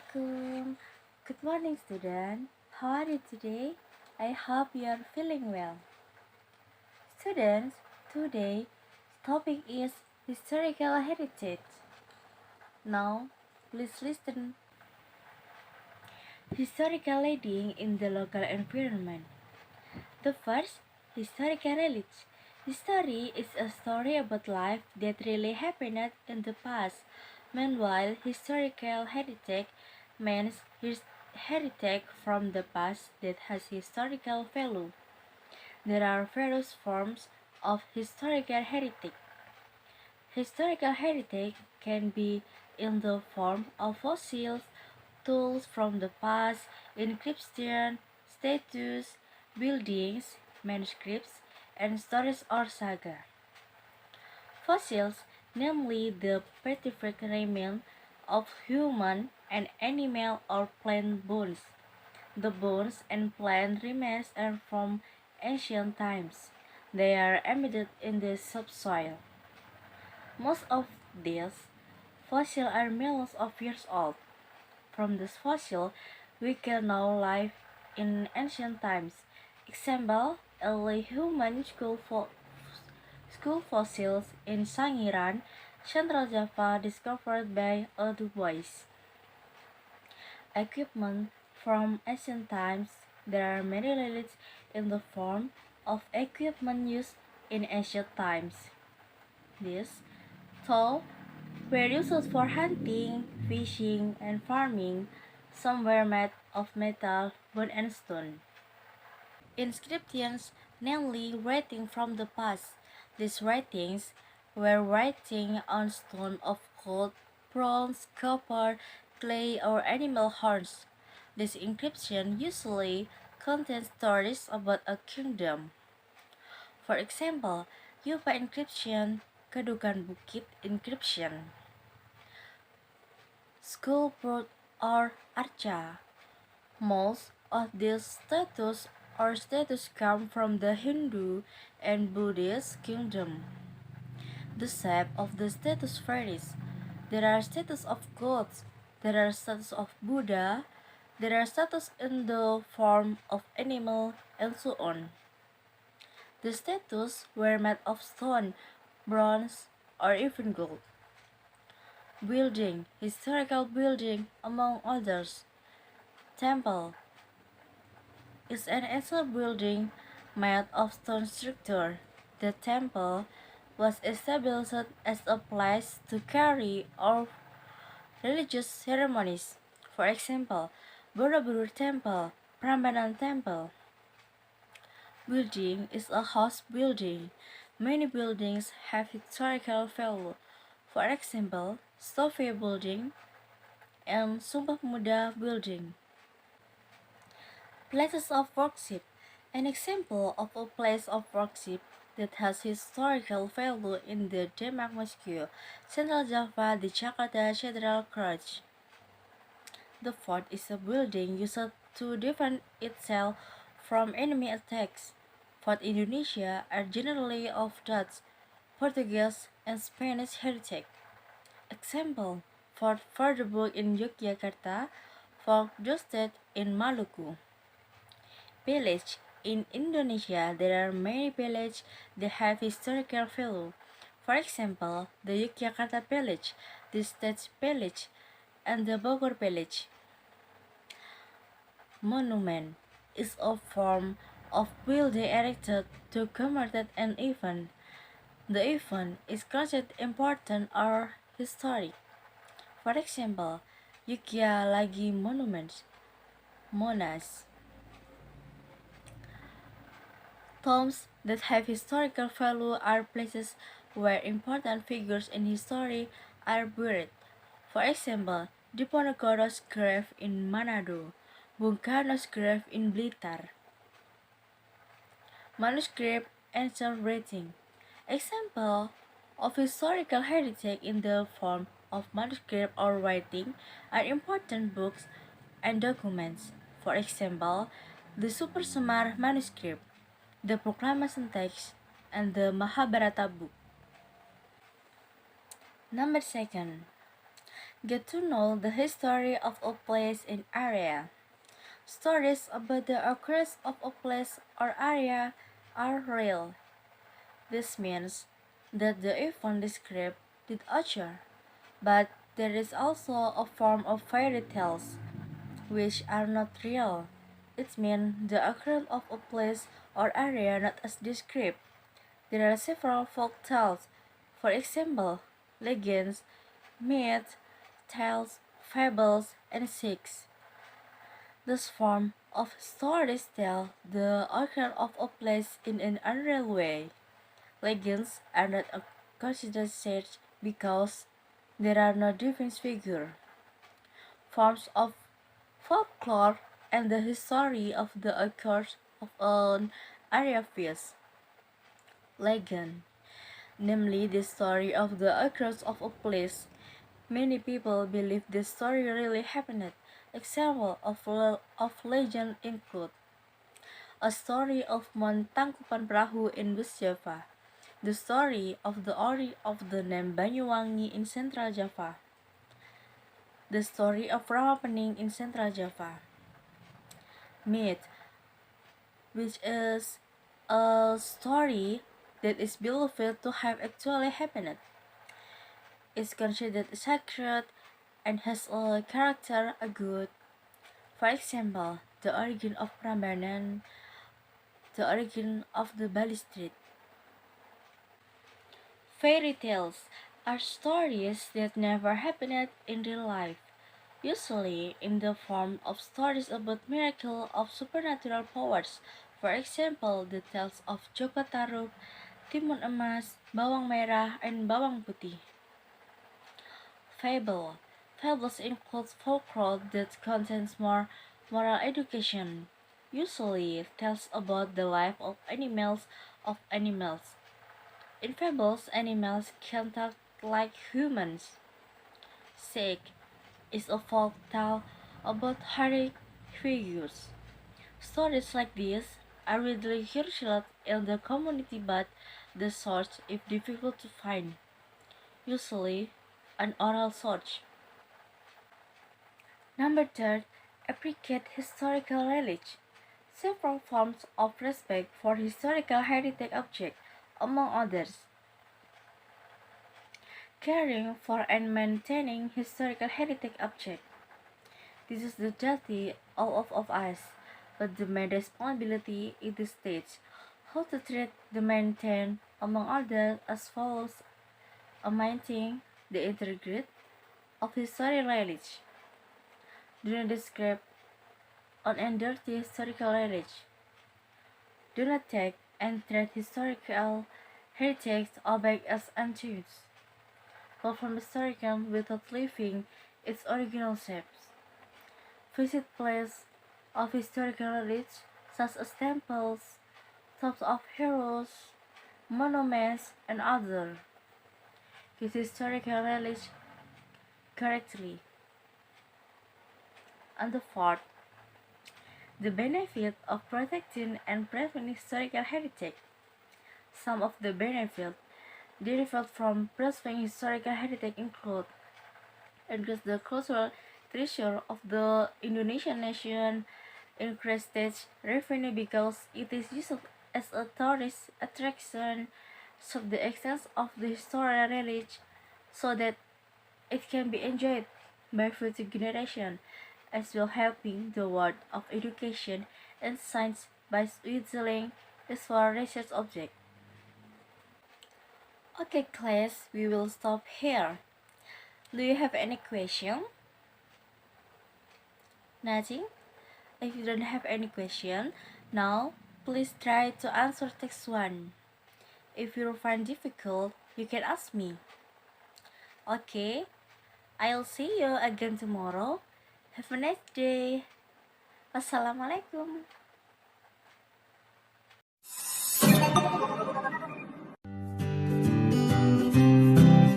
Assalamualaikum. Good morning, student. How are you today? I hope you are feeling well. Students, today topic is historical heritage. Now, please listen. Historical leading in the local environment. The first, historical heritage. History is a story about life that really happened in the past. Meanwhile, historical heritage means heritage from the past that has historical value. There are various forms of historical heritage. Historical heritage can be in the form of fossils, tools from the past, inscription, statues, buildings, manuscripts, and stories or saga. Fossils, namely the petrified remains of human and animal or plant bones. The bones and plant remains are from ancient times. They are embedded in the subsoil. Most of these fossils are millions of years old. From this fossil, we can know life in ancient times. Example, early human skull fossils in Sangiran, Central Java discovered by Dubois. Equipment from ancient times. There are many relics in the form of equipment used in ancient times. These tools were used for hunting, fishing, and farming. Some were made of metal, bone, and stone. Inscriptions, namely writing from the past. These writings were writing on stone of gold, bronze, copper, clay, or animal horns. This inscription usually contains stories about a kingdom. For example, Yupa inscription, Kedukan Bukit inscription, Skull Brood, or Archa. Most of these statues come from the Hindu and Buddhist kingdom. The shape of the statues varies. There are statues of gods, there are statues of Buddha, there are statues in the form of animal, and so on. The statues were made of stone, bronze, or even gold. Building, historical building, among others. Temple is an ancient building made of stone structure. The temple was established as a place to carry out religious ceremonies. For example, Borobudur Temple, Prambanan Temple. Building is a house building. Many buildings have historical value. For example, Sofia Building and Sumpah Pemuda Building. Places of worship. An example of a place of worship that has historical value in the Demak Mosque, Central Java, the Jakarta Cathedral Church. The fort is a building used to defend itself from enemy attacks. Forts in Indonesia are generally of Dutch, Portuguese, and Spanish heritage. Example, Fort Furtherburg in Yogyakarta, Fort Dosted in Maluku. Village. In Indonesia, there are many villages that have historical value. For example, the Yogyakarta village, the State village, and the Bogor village. Monument is a form of building erected to commemorate an event. The event is considered important or historic. For example, Lagi Monument, Monas. Tombs that have historical value are places where important figures in history are buried. For example, Diponegoro's grave in Manado, Bung Karno's grave in Blitar. Manuscript ancient writing. Example of historical heritage in the form of manuscript or writing are important books and documents. For example, the Super Semar manuscript, the Proclamation text, and the Mahabharata book. Number second, Get to know the history of a place in area. Stories about the occurrence of a place or area are real. This means that the event described did occur, but there is also a form of fairy tales which are not real. It means the occurrence of a place or area not as described. There are several folk tales, for example, legends, myths, tales, fables, and sikhs. This form of stories tell the occurrence of a place in an unreal way. Legends are not considered such because there are no divine figures. Forms of folklore and the history of the occurrence of an area feast. Legend, namely the story of the occurrence of a place. Many people believe this story really happened. Examples of legend include a story of Mount Tangkuban Perahu in West Java, the story of the origin of the name Banyuwangi in Central Java, the story of Ramapening in Central Java. Myth, which is a story that is believed to have actually happened, is considered sacred and has a character a good. For example, the origin of Prambanan, the origin of the Bali Street. Fairy tales are stories that never happened in real life, usually in the form of stories about miracles of supernatural powers. For example, the tales of Joko Tarub, Timun Emas, Bawang Merah, and Bawang Putih. Fable. Fables include folklore that contains more moral education, usually tells about the life of animals. In fables, animals can talk like humans. Sikh is a folk tale about heroic figures. Stories like this are widely heard in the community, but the source is difficult to find, usually an oral source. Number third, appreciate historical knowledge. Several forms of respect for historical heritage objects, among others. Caring for and maintaining historical heritage objects. This is the duty of us, but the main responsibility is the state. How to treat the maintain, among others, as follows: maintaining the integrity of historical knowledge. Do not describe on and dirty historical knowledge. Do not take and treat historical heritage objects as antiques. Perform historical without leaving its original shapes. Visit places of historical knowledge such as temples, tombs of heroes, monuments, and others. Use historical knowledge correctly. And the fourth, the benefit of protecting and preserving historical heritage. Some of the benefits derived from preserving historical heritage include increase the cultural treasure of the Indonesian nation, increase state revenue because it is used as a tourist attraction, so the extent of the historical knowledge so that it can be enjoyed by future generations, as well helping the world of education and science by using it for research objects. Okay, class, we will stop here. Do you have any question? Nothing? If you don't have any question, now please try to answer text 1. If you find difficult, you can ask me. Okay, I'll see you again tomorrow. Have a nice day. Wassalamualaikum.